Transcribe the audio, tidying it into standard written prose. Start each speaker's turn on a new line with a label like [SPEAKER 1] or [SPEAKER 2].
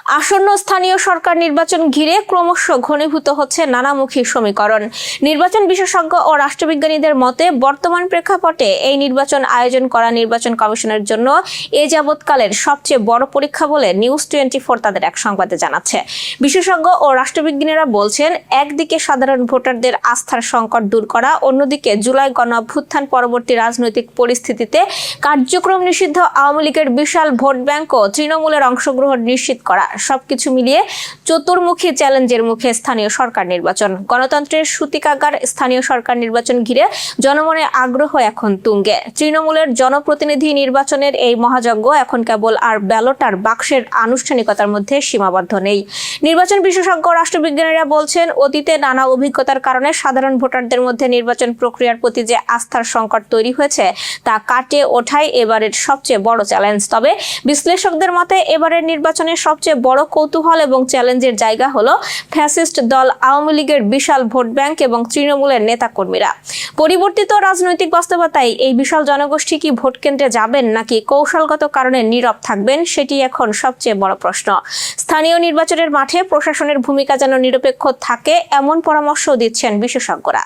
[SPEAKER 1] আসন্ন স্থানীয় সরকার নির্বাচন ঘিরে ক্রমশ ঘনীভূত হচ্ছে নানামুখী সমীকরণ। নির্বাচন বিশেষজ্ঞ ও রাষ্ট্রবিজ্ঞানীদের মতে বর্তমান প্রেক্ষাপটে এই নির্বাচন আয়োজন করা নির্বাচন কমিশনের জন্য এ যাবৎকালের সবচেয়ে বড় পরীক্ষা বলে নিউজ 24 তাদের এক সংবাদে জানাচ্ছে। বিশেষজ্ঞ ও রাষ্ট্রবিজ্ঞানীরা বলছেন, একদিকে সাধারণ ভোটারদের আস্থার সংকট দূর করা, অন্যদিকে জুলাই গণঅভ্যুত্থান পরবর্তী রাজনৈতিক পরিস্থিতিতে কার্যক্রম নিষিদ্ধ আওয়ামী লীগের বিশাল ভোট ব্যাংক ও তৃণমূলের অংশগ্রহণ নিশ্চিত করা, সবকিছু মিলিয়ে চতুর্মুখী চ্যালেঞ্জের মুখে স্থানীয় সরকার নির্বাচন। গণতন্ত্রের সূতিকাগার স্থানীয় সরকার নির্বাচন ঘিরে জনমনে আগ্রহ এখন তুঙ্গে। তৃণমূলের জনপ্রতিনিধি নির্বাচনের এই মহাযজ্ঞ এখন কেবল আর ব্যালট আর বাক্সের আনুষ্ঠানিকতার মধ্যে সীমাবদ্ধ নেই। নির্বাচন বিশেষজ্ঞ রাষ্ট্রবিজ্ঞানীরা বলছেন, অতীতে নানা অভিজ্ঞতার কারণে সাধারণ ভোটারদের মধ্যে নির্বাচন প্রক্রিয়ার প্রতি যে আস্থার সংকট তৈরি হয়েছে তা কাটিয়ে ওঠাই এবারের সবচেয়ে বড় চ্যালেঞ্জ। তবে বিশ্লেষকদের মতে এবারের নির্বাচনের সবচেয়ে বড় কৌতূহল এবং চ্যালেঞ্জের জায়গা হলো ফ্যাসিস্ট দল আওয়ামী লীগের বিশাল ভোট ব্যাংক এবং তৃণমূলের নেতাকর্মীরা। পরিবর্তিত রাজনৈতিক বাস্তবতায় এই বিশাল জনগোষ্ঠী কি ভোট কেন্দ্রে যাবেন নাকি কৌশলগত কারণে নীরব থাকবেন, সেটি এখন সবচেয়ে বড় প্রশ্ন। স্থানীয় নির্বাচনের মাঠে প্রশাসনের ভূমিকা যেন নিরপেক্ষ থাকে, এমন পরামর্শ দিচ্ছেন বিশেষজ্ঞরা।